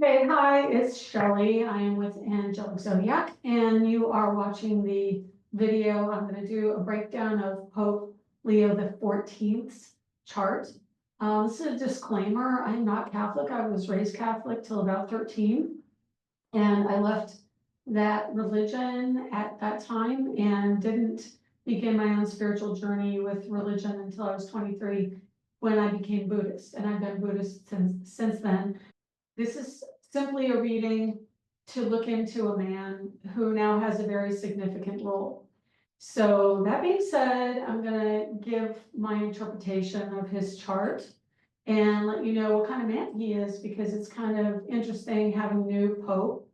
Okay, hi, it's Shelley. I am with Angelic Zodiac, and you are watching the video. I'm going to do a breakdown of Pope Leo XIV's chart. This is a disclaimer. I'm not Catholic. I was raised Catholic till about 13, and I left that religion at that time and didn't begin my own spiritual journey with religion until I was 23 when I became Buddhist, and I've been Buddhist since then. This is simply a reading to look into a man who now has a very significant role. So that being said, I'm going to give my interpretation of his chart and let you know what kind of man he is, because it's kind of interesting having a new pope.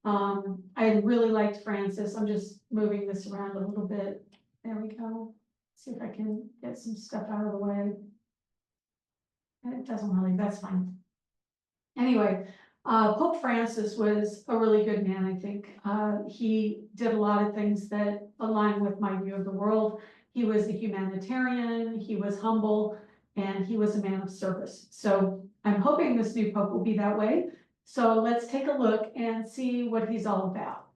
I really liked Francis. I'm just moving this around a little bit. There we go. See if I can get some stuff out of the way. It doesn't really, that's fine. Anyway, Pope Francis was a really good man, I think. He did a lot of things that align with my view of the world. He was a humanitarian, he was humble, and he was a man of service. So I'm hoping this new Pope will be that way. So let's take a look and see what he's all about.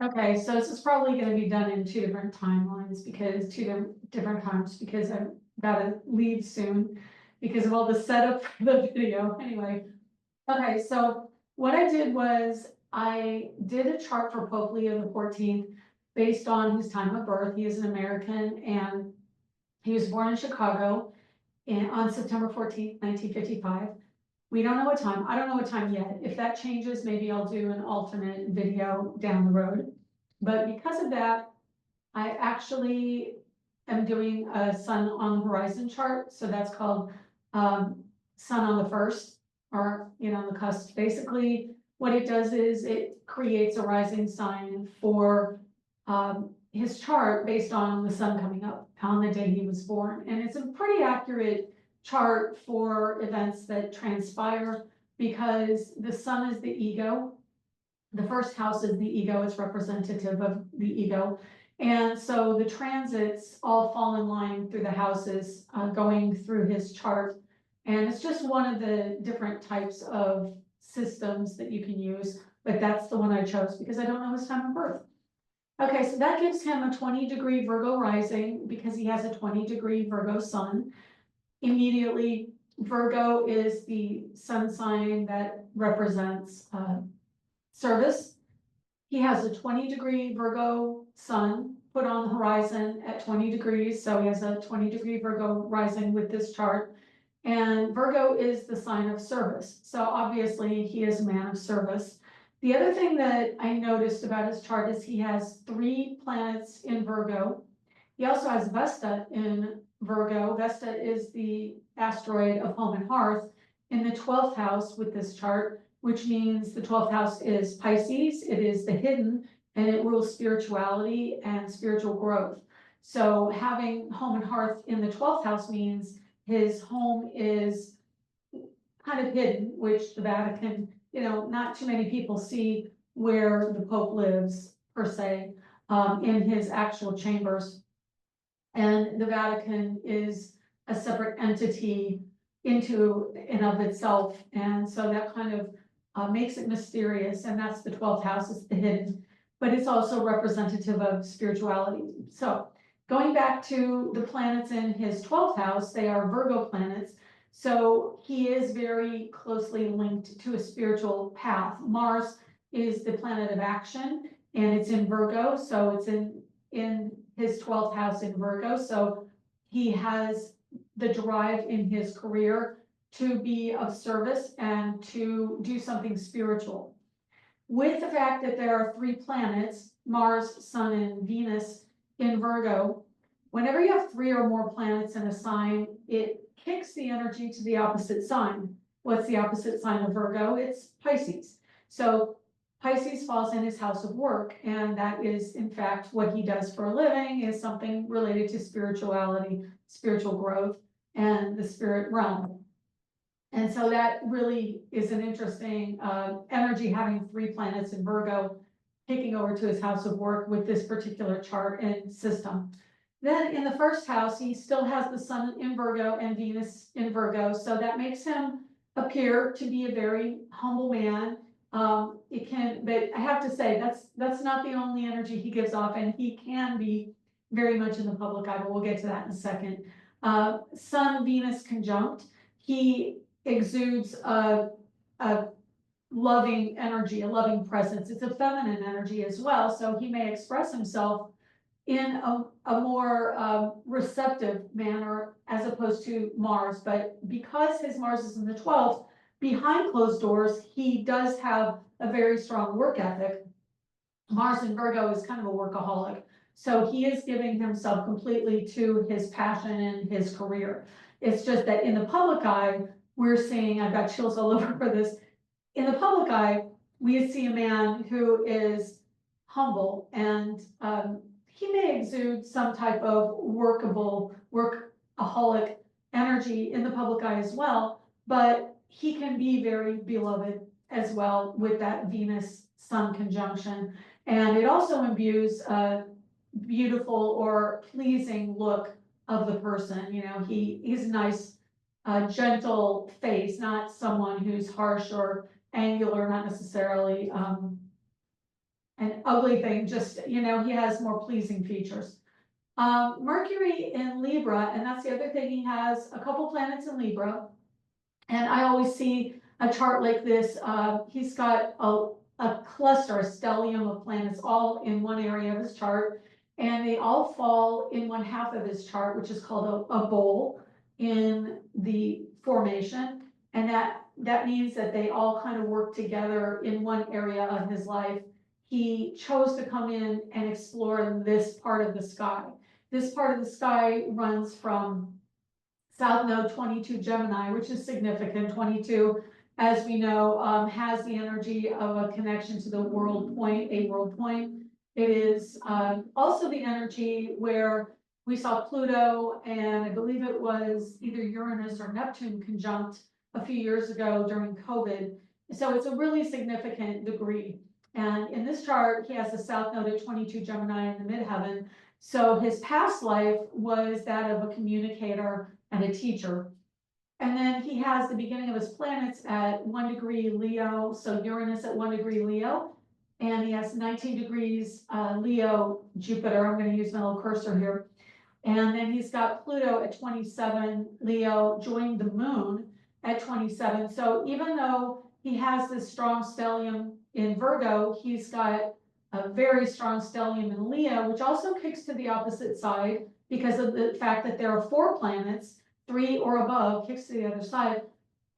Okay, so this is probably going to be done in two different timelines, because two different times, because I've got to leave soon because of all the setup for the video. Anyway. Okay, so what I did was I did a chart for Pope Leo XIV based on his time of birth. He is an American, and he was born in Chicago on September 14th, 1955. We don't know what time. I don't know what time yet. If that changes, maybe I'll do an alternate video down the road. But because of that, I actually am doing a sun on the horizon chart. So that's called sun on the first, or on the cusp. Basically, what it does is it creates a rising sign for his chart based on the sun coming up on the day he was born. And it's a pretty accurate chart for events that transpire, because the sun is the ego. The first house is the ego. It's representative of the ego. And so the transits all fall in line through the houses going through his chart. And it's just one of the different types of systems that you can use, but that's the one I chose because I don't know his time of birth. Okay, so that gives him a 20-degree Virgo rising because he has a 20-degree Virgo sun. Immediately, Virgo is the sun sign that represents service. He has a 20-degree Virgo sun put on the horizon at 20 degrees. So he has a 20-degree Virgo rising with this chart. And Virgo is the sign of service. So obviously he is a man of service. The other thing that I noticed about his chart is he has 3 planets in Virgo. He also has Vesta in Virgo. Vesta is the asteroid of home and hearth in the 12th house with this chart, which means the 12th house is Pisces. It is the hidden, and it rules spirituality and spiritual growth. So having home and hearth in the 12th house means his home is kind of hidden, which the Vatican, not too many people see where the Pope lives per se, in his actual chambers. And the Vatican is a separate entity into and of itself. And so that kind of makes it mysterious. And that's the 12th house, is the hidden, but it's also representative of spirituality. So going back to the planets in his 12th house, they are Virgo planets. So he is very closely linked to a spiritual path. Mars is the planet of action, and it's in Virgo. So it's in his 12th house in Virgo. So he has the drive in his career to be of service and to do something spiritual. With the fact that there are 3 planets, Mars, Sun, and Venus, in Virgo, whenever you have 3 or more planets in a sign, it kicks the energy to the opposite sign. What's the opposite sign of Virgo? It's Pisces. So Pisces falls in his house of work, and that is, in fact, what he does for a living, is something related to spirituality, spiritual growth, and the spirit realm. And so that really is an interesting energy, having 3 planets in Virgo taking over to his house of work with this particular chart and system. Then in the first house, he still has the sun in Virgo and Venus in Virgo. So that makes him appear to be a very humble man. It can, but I have to say, that's not the only energy he gives off, and he can be very much in the public eye, but we'll get to that in a second. Sun Venus conjunct, he exudes a loving energy, a loving presence. It's a feminine energy as well, so he may express himself in a more receptive manner as opposed to Mars. But because his Mars is in the 12th, behind closed doors, he does have a very strong work ethic. Mars in Virgo is kind of a workaholic. So he is giving himself completely to his passion and his career. It's just that in the public eye, we're seeing, I've got chills all over for this. In the public eye, we see a man who is humble, and he may exude some type of workaholic energy in the public eye as well, but he can be very beloved as well with that Venus Sun conjunction. And it also imbues a beautiful or pleasing look of the person. You know, he's a nice, gentle face, not someone who's harsh or angular, not necessarily an ugly thing, just, you know, he has more pleasing features. Mercury in Libra, and that's the other thing, he has a couple planets in Libra. And I always see a chart like this. He's got a cluster, a stellium of planets all in one area of his chart, and they all fall in one half of his chart, which is called a bowl in the formation. And that means that they all kind of work together in one area of his life. He chose to come in and explore this part of the sky. This part of the sky runs from South Node 22 Gemini, which is significant. 22, as we know, has the energy of a connection to the world point, a world point. It is also the energy where we saw Pluto, and I believe it was either Uranus or Neptune conjunct a few years ago during COVID. So it's a really significant degree. And in this chart, he has the South Node at 22 Gemini in the midheaven. So his past life was that of a communicator and a teacher. And then he has the beginning of his planets at 1 degree Leo, so Uranus at 1 degree Leo. And he has 19 degrees Leo Jupiter. I'm going to use my little cursor here. And then he's got Pluto at 27 Leo joining the moon at 27. So even though he has this strong stellium in Virgo, he's got a very strong stellium in Leo, which also kicks to the opposite side because of the fact that there are 4 planets, 3 or above, kicks to the other side.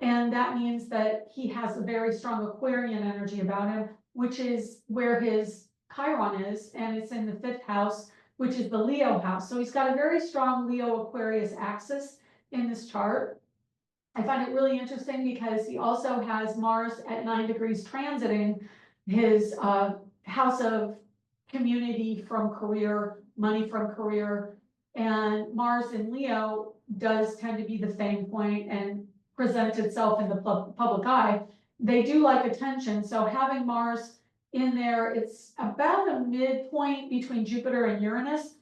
And that means that he has a very strong Aquarian energy about him, which is where his Chiron is, and it's in the 5th house, which is the Leo house. So he's got a very strong Leo Aquarius axis in this chart. I find it really interesting because he also has Mars at 9 degrees transiting his house of community from career, money from career, and Mars in Leo does tend to be the fame point and present itself in the public eye. They do like attention, so having Mars in there, it's about a midpoint between Jupiter and Uranus.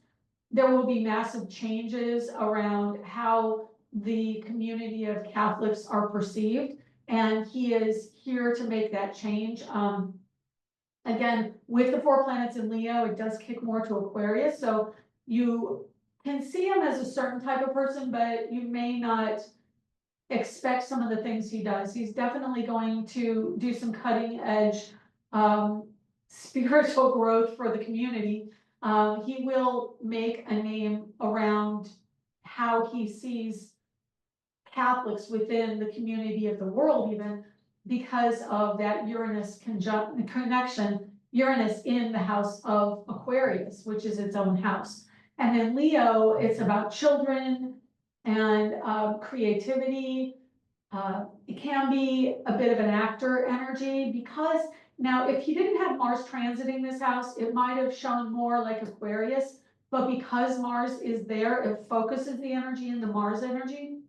There will be massive changes around how the community of Catholics are perceived, and he is here to make that change. Again, with the 4 planets in Leo, it does kick more to Aquarius, so you can see him as a certain type of person, but you may not expect some of the things he does. He's definitely going to do some cutting edge spiritual growth for the community. He will make a name around how he sees Catholics within the community of the world, even because of that Uranus connection, Uranus in the house of Aquarius, which is its own house. And then Leo, it's about children and creativity. It can be a bit of an actor energy, because now if he didn't have Mars transiting this house, it might have shown more like Aquarius, but because Mars is there, it focuses the energy in the Mars energy.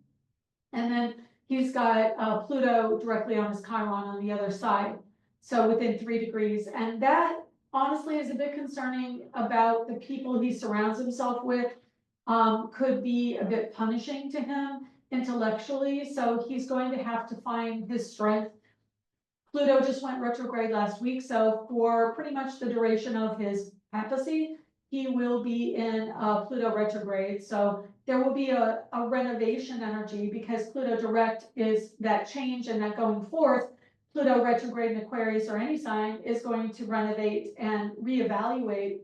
And then he's got Pluto directly on his Chiron on the other side, so within 3 degrees. And that honestly is a bit concerning about the people he surrounds himself with. Could be a bit punishing to him intellectually, so he's going to have to find his strength. Pluto just went retrograde last week, so for pretty much the duration of his papacy, he will be in Pluto retrograde. So there will be a renovation energy, because Pluto direct is that change and that going forth. Pluto retrograde in Aquarius or any sign is going to renovate and reevaluate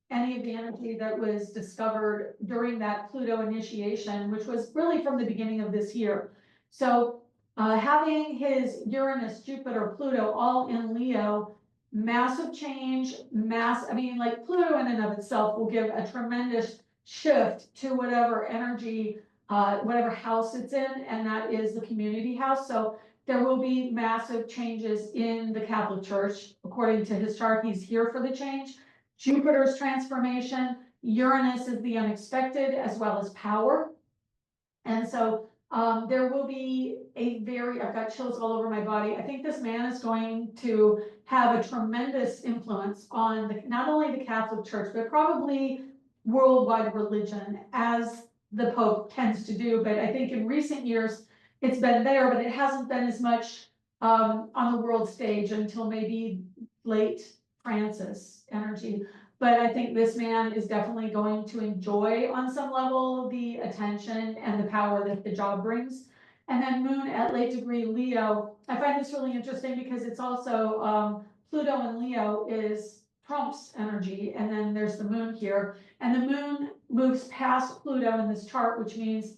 any of the energy that was discovered during that Pluto initiation, which was really from the beginning of this year. So having his Uranus, Jupiter, Pluto all in Leo, massive change, I mean, like Pluto in and of itself will give a tremendous shift to whatever energy, whatever house it's in, and that is the community house. So there will be massive changes in the Catholic Church. According to his chart, he's here for the change. Jupiter's transformation, Uranus is the unexpected as well as power. And so there will be I've got chills all over my body. I think this man is going to have a tremendous influence on not only the Catholic Church, but probably worldwide religion, as the Pope tends to do. But I think in recent years, it's been there, but it hasn't been as much on the world stage until maybe late Francis energy. But I think this man is definitely going to enjoy on some level the attention and the power that the job brings. And then Moon at late degree Leo, I find this really interesting because it's also Pluto in Leo is Trump's energy, and then there's the Moon here, and the Moon moves past Pluto in this chart, which means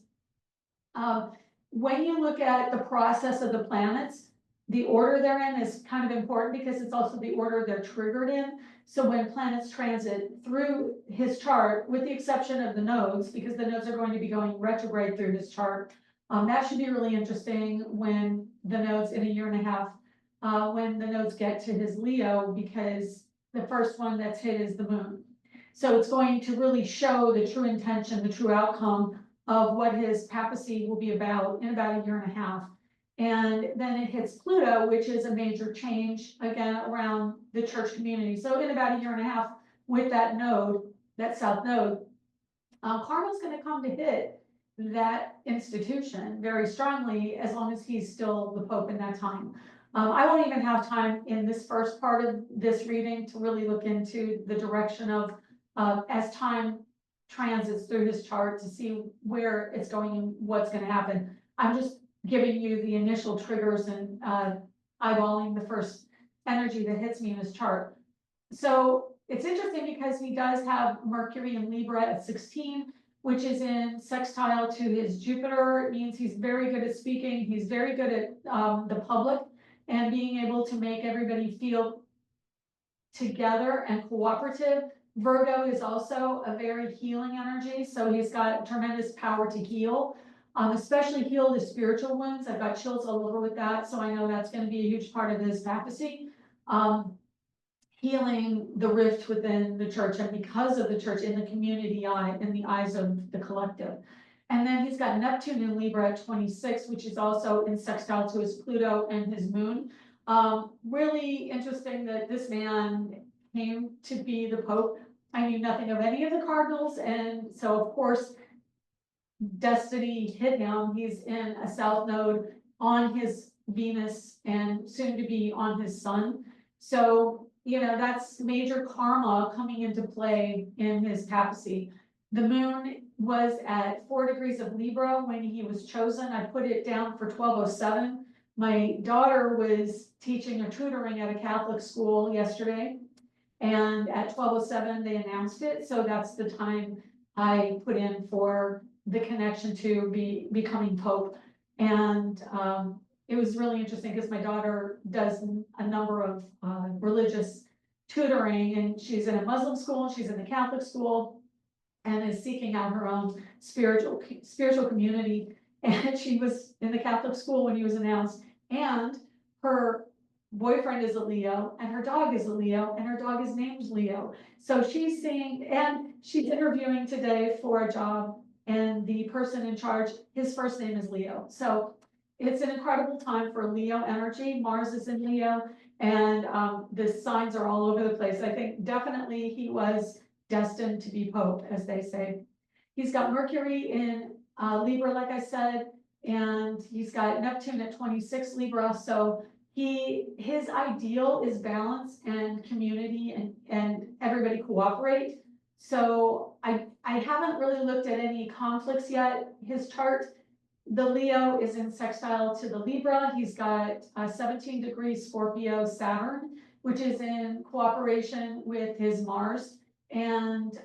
when you look at the process of the planets, the order they're in is kind of important, because it's also the order they're triggered in. So when planets transit through his chart, with the exception of the nodes, because the nodes are going to be going retrograde through his chart, that should be really interesting when the nodes in a year and a half, when the nodes get to his Leo, because the first one that's hit is the Moon. So it's going to really show the true intention, the true outcome of what his papacy will be about in about a year and a half. And then it hits Pluto, which is a major change, again, around the church community. So in about a year and a half, with that node, that south node, karma's going to come to hit that institution very strongly, as long as he's still the Pope in that time. I won't even have time in this first part of this reading to really look into the direction of, as time transits through his chart, to see where it's going and what's going to happen. I'm just giving you the initial triggers and eyeballing the first energy that hits me in his chart. So it's interesting because he does have Mercury in Libra at 16, which is in sextile to his Jupiter. It means he's very good at speaking. He's very good at the public and being able to make everybody feel together and cooperative. Virgo is also a very healing energy, so he's got tremendous power to heal, especially heal the spiritual wounds. I've got chills all over with that, so I know that's going to be a huge part of his papacy. Healing the rift within the church, and because of the church, in the community eye, in the eyes of the collective. And then he's got Neptune in Libra at 26, which is also in sextile to his Pluto and his Moon. Really interesting that this man came to be the Pope. I knew nothing of any of the cardinals, and so of course destiny hit him. He's in a south node on his Venus and soon to be on his Sun. So, you know, that's major karma coming into play in his papacy. The Moon was at 4 degrees of Libra when he was chosen. I put it down for 1207. My daughter was teaching or tutoring at a Catholic school yesterday, and at 1207 they announced it. So that's the time I put in for the connection to becoming Pope. And it was really interesting because my daughter does a number of religious tutoring, and she's in a Muslim school, she's in the Catholic school, and is seeking out her own spiritual community. And she was in the Catholic school when he was announced, and her boyfriend is a Leo, and her dog is a Leo, and her dog is named Leo. So she's seeing, and she's interviewing today for a job, and the person in charge, his first name is Leo. So it's an incredible time for Leo energy. Mars is in Leo, and the signs are all over the place. I think definitely he was destined to be Pope, as they say. He's got Mercury in Libra, like I said. and he's got Neptune at 26 Libra. So his ideal is balance and community and everybody cooperate. So I haven't really looked at any conflicts yet. His chart, the Leo is in sextile to the Libra. He's got 17 degrees Scorpio Saturn, which is in cooperation with his Mars. And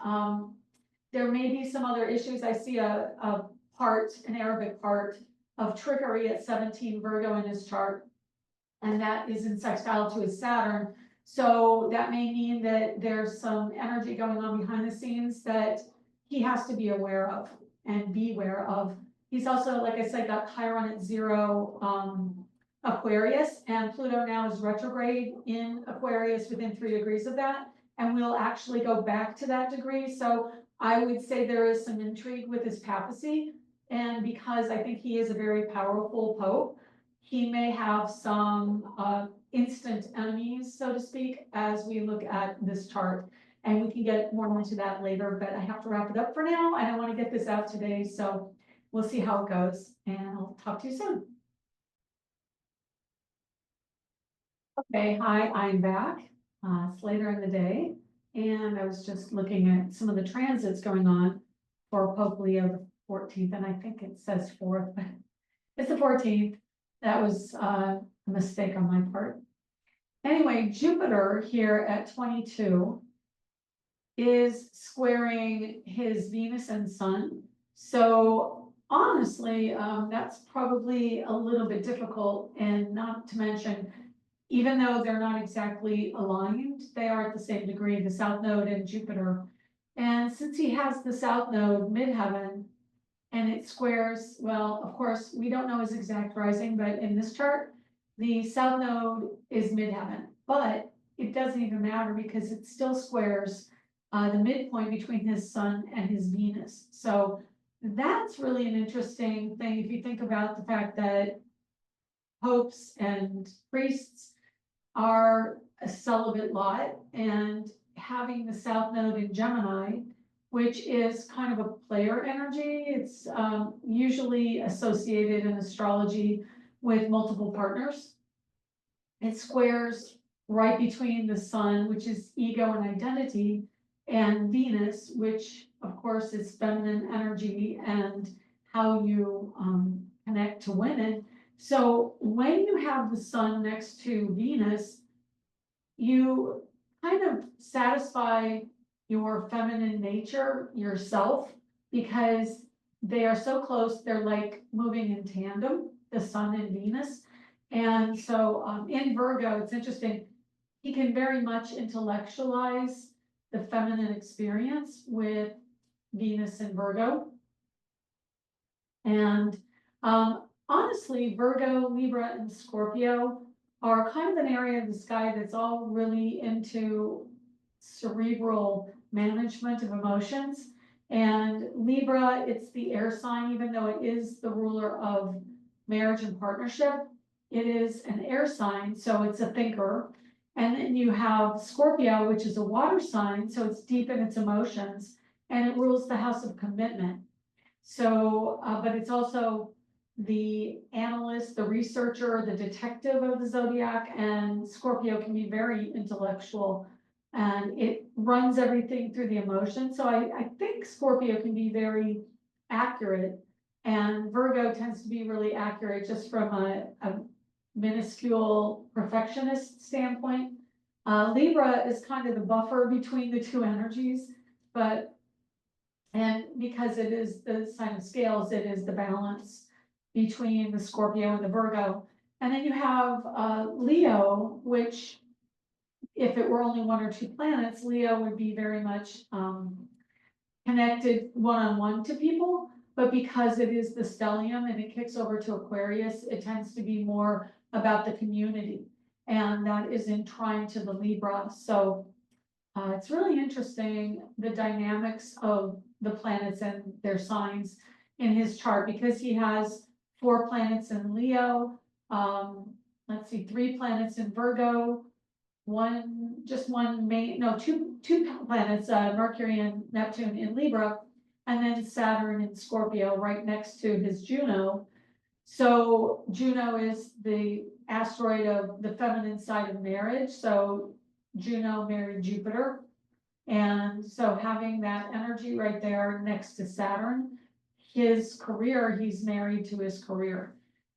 there may be some other issues. I see an Arabic part of trickery at 17 Virgo in his chart, and that is in sextile to his Saturn. So that may mean that there's some energy going on behind the scenes that he has to be aware of and beware of. He's also, like I said, got Chiron at 0 Aquarius, and Pluto now is retrograde in Aquarius within 3 degrees of that, and we'll actually go back to that degree. So I would say there is some intrigue with his papacy, and because I think he is a very powerful pope, he may have some instant enemies, so to speak, as we look at this chart. And we can get more into that later, but I have to wrap it up for now. I don't want to get this out today, so we'll see how it goes, and I'll talk to you soon. Okay, hi, I'm back. It's later in the day, and I was just looking at some of the transits going on for Pope Leo the 14th, and I think it says 4th, but it's the 14th. That was a mistake on my part. Anyway, Jupiter here at 22 is squaring his Venus and Sun. So honestly, that's probably a little bit difficult, and not to mention, even though they're not exactly aligned, they are at the same degree, the South Node and Jupiter. And since he has the South Node midheaven, and it squares, well, of course, we don't know his exact rising, but in this chart, the South Node is midheaven, but it doesn't even matter because it still squares the midpoint between his Sun and his Venus. So that's really an interesting thing if you think about the fact that popes and priests are a celibate lot, and having the South Node in Gemini, which is kind of a player energy. It's usually associated in astrology with multiple partners. It squares right between the Sun, which is ego and identity, and Venus, which of course is feminine energy and how you connect to women. So when you have the Sun next to Venus, you kind of satisfy your feminine nature yourself, because they are so close, they're like moving in tandem, the Sun and Venus. And so in Virgo, it's interesting, he can very much intellectualize the feminine experience with Venus and Virgo. And honestly, Virgo, Libra, and Scorpio are kind of an area of the sky that's all really into cerebral management of emotions. And Libra, it's the air sign, even though it is the ruler of marriage and partnership, it is an air sign, so it's a thinker. And then you have Scorpio, which is a water sign, so it's deep in its emotions, and it rules the house of commitment. So, but it's also the analyst, the researcher, the detective of the zodiac, and Scorpio can be very intellectual, and it runs everything through the emotions. So I think Scorpio can be very accurate, and Virgo tends to be really accurate just from a minuscule perfectionist standpoint. Libra is kind of the buffer between the two energies, and because it is the sign of scales, it is the balance between the Scorpio and the Virgo. And then you have Leo, which, if it were only 1 or 2 planets, Leo would be very much connected one-on-one to people. But because it is the stellium and it kicks over to Aquarius, it tends to be more about the community. And that is in trine to the Libra. So it's really interesting, the dynamics of the planets and their signs in his chart, because he has 4 planets in Leo, 3 planets in Virgo, two planets, Mercury and Neptune in Libra, and then Saturn in Scorpio right next to his Juno. So Juno is the asteroid of the feminine side of marriage. So Juno married Jupiter. And so having that energy right there next to Saturn, his career, he's married to his career.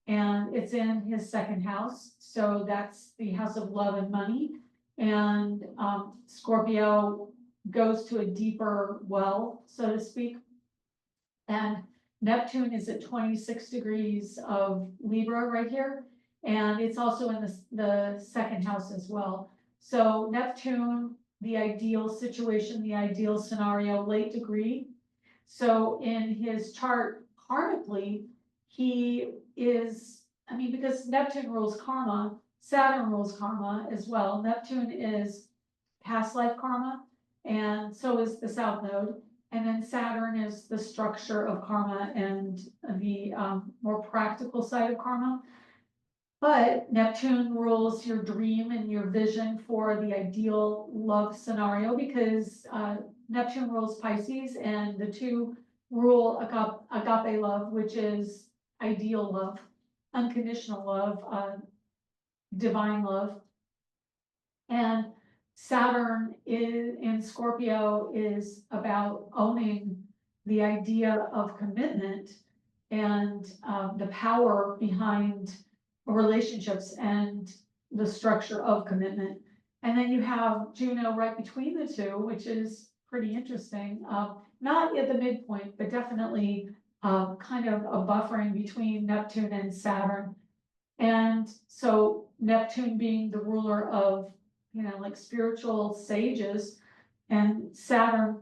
And it's in his second house. So that's the house of love and money. And Scorpio goes to a deeper well, so to speak. And Neptune is at 26 degrees of Libra right here. And it's also in the second house as well. So Neptune, the ideal situation, the ideal scenario, late degree. So in his chart, karmically, he is, I mean, because Neptune rules karma, Saturn rules karma as well. Neptune is past life karma, and so is the South Node. And then Saturn is the structure of karma and the more practical side of karma. But Neptune rules your dream and your vision for the ideal love scenario, because Neptune rules Pisces, and the two rule agape love, which is ideal love, unconditional love, divine love. And Saturn in Scorpio is about owning the idea of commitment and the power behind relationships and the structure of commitment. And then you have Juno right between the two, which is pretty interesting. Not at the midpoint, but definitely kind of a buffering between Neptune and Saturn. And so Neptune being the ruler of, like spiritual sages, and Saturn,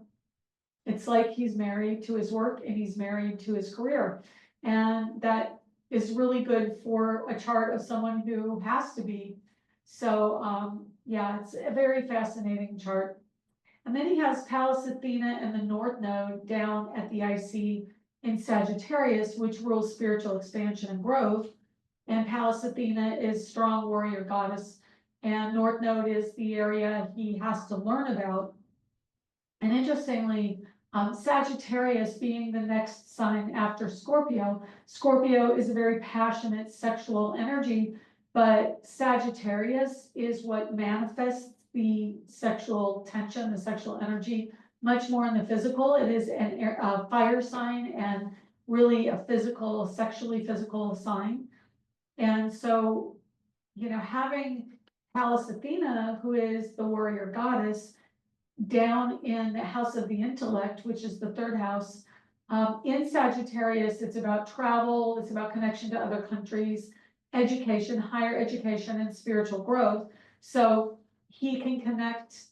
it's like he's married to his work and he's married to his career. And that is really good for a chart of someone who has to be. So yeah, it's a very fascinating chart. And then he has Pallas Athena and the North Node down at the IC in Sagittarius, which rules spiritual expansion and growth. And Pallas Athena is strong warrior goddess, and North Node is the area he has to learn about. And interestingly, Sagittarius being the next sign after Scorpio, Scorpio is a very passionate sexual energy, but Sagittarius is what manifests the sexual tension, the sexual energy, much more in the physical. It is a fire sign and really a physical, sexually physical sign. And so, having Pallas Athena, who is the warrior goddess, down in the house of the intellect, which is the third house, in Sagittarius, it's about travel, it's about connection to other countries, education, higher education, and spiritual growth. So he can connect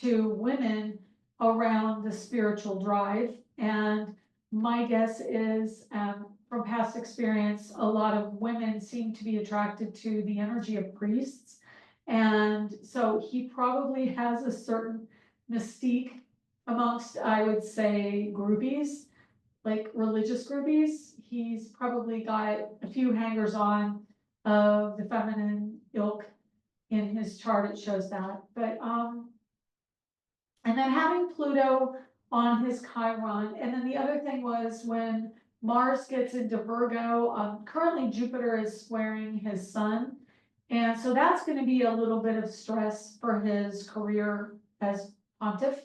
to women around the spiritual drive. And my guess is, from past experience, a lot of women seem to be attracted to the energy of priests. And so he probably has a certain mystique amongst, I would say, groupies, like religious groupies. He's probably got a few hangers on of the feminine ilk in his chart. It shows that. But and then having Pluto on his Chiron. And then the other thing was when Mars gets into Virgo, currently Jupiter is squaring his sun. And so that's going to be a little bit of stress for his career as pontiff.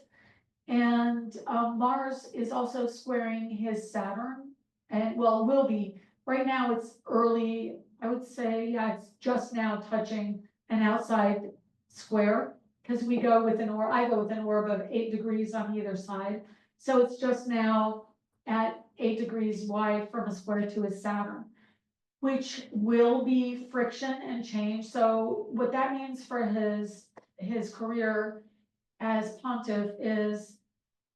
And Mars is also squaring his Saturn, and well, will be. Right now it's early, I would say, yeah, it's just now touching an outside square, because I go with an orb of 8 degrees on either side. So it's just now at 8 degrees wide from a square to his Saturn, which will be friction and change. So what that means for his career as pontiff is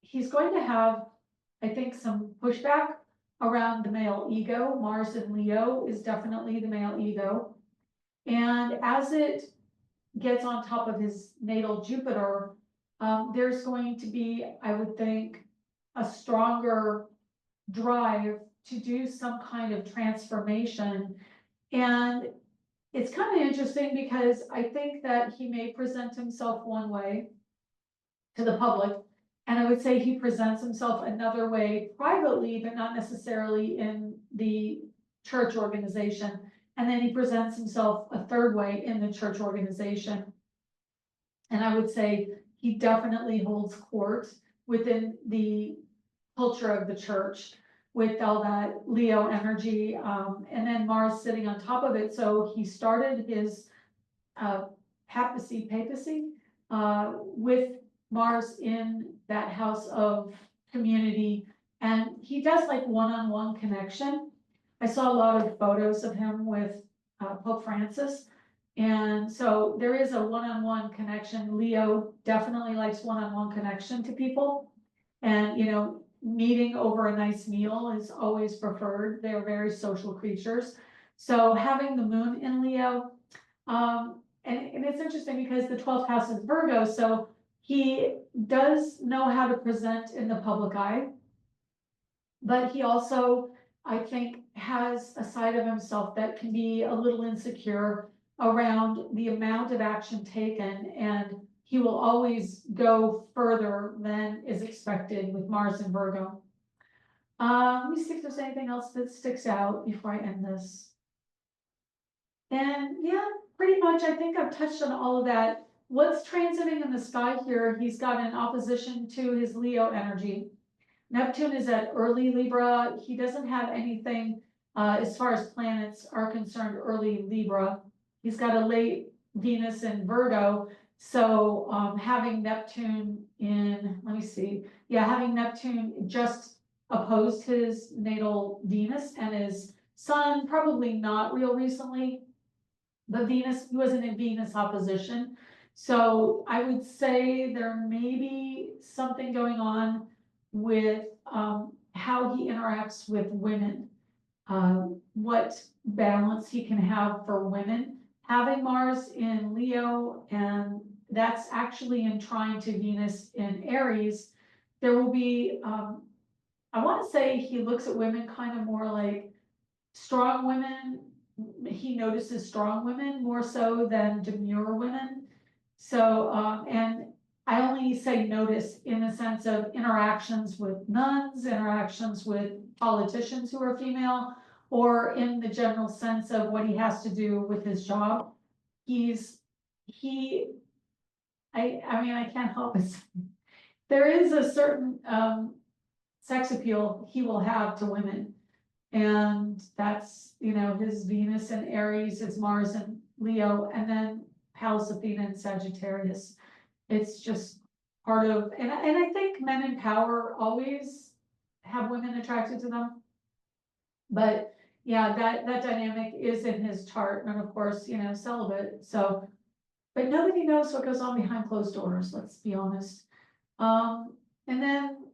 he's going to have, I think, some pushback around the male ego. Mars in Leo is definitely the male ego. And as it gets on top of his natal Jupiter, there's going to be, I would think, a stronger drive to do some kind of transformation. And it's kind of interesting because I think that he may present himself one way to the public, and I would say he presents himself another way privately, but not necessarily in the church organization. And then he presents himself a third way in the church organization. And I would say he definitely holds court within the culture of the church with all that Leo energy, and then Mars sitting on top of it. So he started his papacy, with Mars in that house of community, and he does like one-on-one connection. I saw a lot of photos of him with Pope Francis, and so there is a one-on-one connection. Leo definitely likes one-on-one connection to people, and meeting over a nice meal is always preferred. They're very social creatures. So having the moon in Leo, and it's interesting because the 12th house is Virgo, so he does know how to present in the public eye, but he also, I think, has a side of himself that can be a little insecure around the amount of action taken, and he will always go further than is expected with Mars and Virgo. Let me see if there's anything else that sticks out before I end this. And yeah, pretty much I think I've touched on all of that. What's transiting in the sky here, he's got an opposition to his Leo energy. Neptune is at early Libra. He doesn't have anything as far as planets are concerned, early Libra. He's got a late Venus in Virgo. So having Neptune in, let me see. Yeah, having Neptune just opposed his natal Venus and his Sun, probably not real recently, but Venus, he wasn't in Venus opposition. So I would say there may be something going on with how he interacts with women, what balance he can have for women. Having Mars in Leo, and that's actually in trine to Venus in Aries, there will be, I want to say he looks at women kind of more like strong women. He notices strong women more so than demure women. So, and I only say notice in the sense of interactions with nuns, interactions with politicians who are female, or in the general sense of what he has to do with his job. I mean, I can't help it. There is a certain sex appeal he will have to women. And that's, his Venus and Aries, his Mars and Leo, and then Pallas Athena and Sagittarius. It's just part of, and I think men in power always have women attracted to them. But yeah, that dynamic is in his chart, and of course, celibate. So, but nobody knows what goes on behind closed doors, let's be honest. And then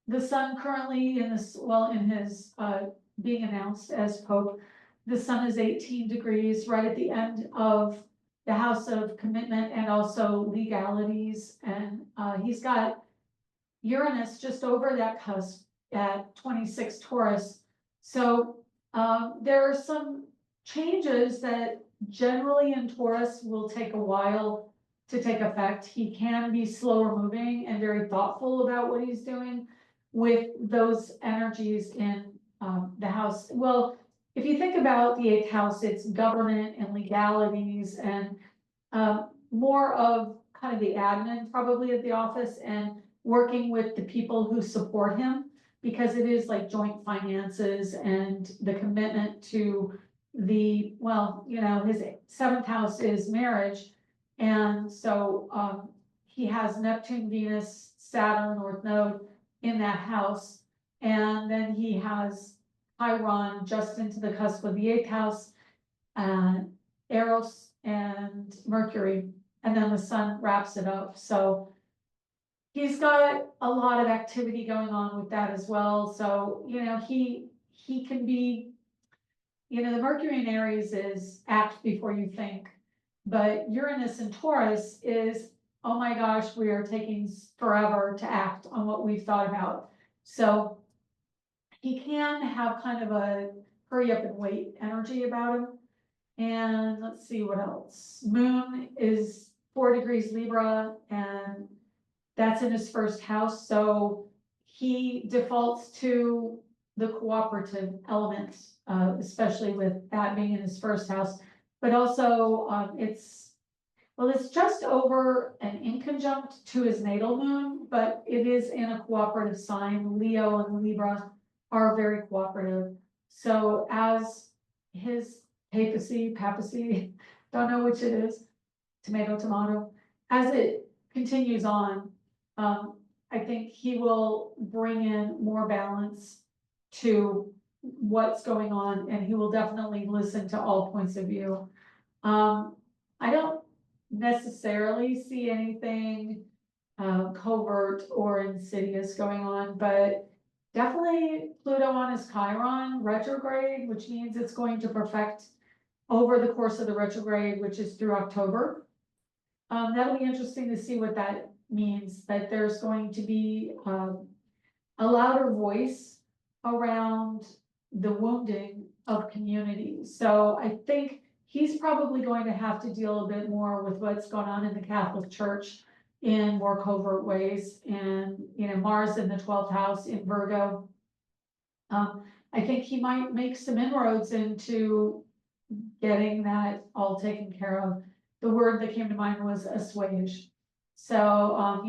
the Sun currently in his being announced as Pope, the Sun is 18 degrees right at the end of the house of commitment and also legalities. And he's got Uranus just over that cusp at 26 Taurus. So there are some changes that generally in Taurus will take a while to take effect. He can be slower moving and very thoughtful about what he's doing with those energies in the house. Well, if you think about the 8th house, it's government and legalities and more of kind of the admin probably of the office and working with the people who support him, because it is like joint finances and the commitment to the, his 7th house is marriage. And so he has Neptune, Venus, Saturn, North Node in that house. And then he has Chiron just into the cusp of the 8th house, Eros and Mercury, and then the Sun wraps it up. So he's got a lot of activity going on with that as well. So, he can be, the Mercury in Aries is act before you think, but Uranus in Taurus is, oh my gosh, we are taking forever to act on what we've thought about. So he can have kind of a hurry up and wait energy about him. And let's see what else. Moon is 4 degrees Libra, and that's in his 1st house. So he defaults to the cooperative elements, especially with that being in his first house. But also, it's just over and in conjunct to his natal moon, but it is in a cooperative sign. Leo and Libra are very cooperative. So as his papacy, don't know which it is, tomato, as it continues on, I think he will bring in more balance to what's going on, and he will definitely listen to all points of view. I don't necessarily see anything covert or insidious going on, but definitely Pluto on his Chiron retrograde, which means it's going to perfect over the course of the retrograde, which is through October. That'll be interesting to see what that means, that there's going to be a louder voice around the wounding of communities. So I think he's probably going to have to deal a bit more with what's going on in the Catholic Church in more covert ways. And, Mars in the 12th house in Virgo. I think he might make some inroads into getting that all taken care of. The word that came to mind was assuage. So,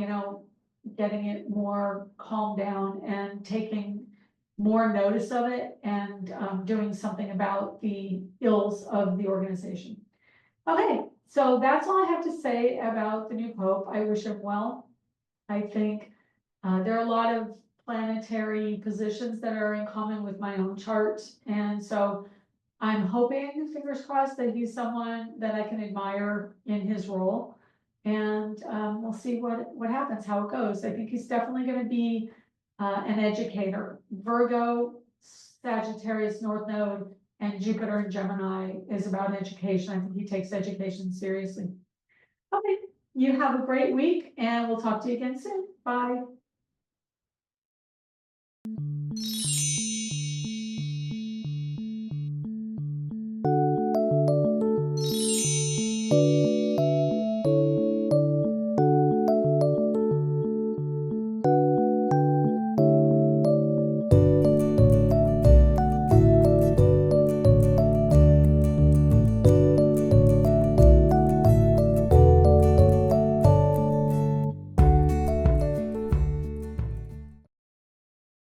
getting it more calmed down and taking more notice of it, and doing something about the ills of the organization. Okay, so that's all I have to say about the new Pope. I wish him well. I think there are a lot of planetary positions that are in common with my own chart, and so I'm hoping, fingers crossed, that he's someone that I can admire in his role. And we'll see what happens, how it goes. I think he's definitely going to be an educator. Virgo, Sagittarius, North Node, and Jupiter and Gemini is about education. I think he takes education seriously. Okay, you have a great week, and we'll talk to you again soon. Bye.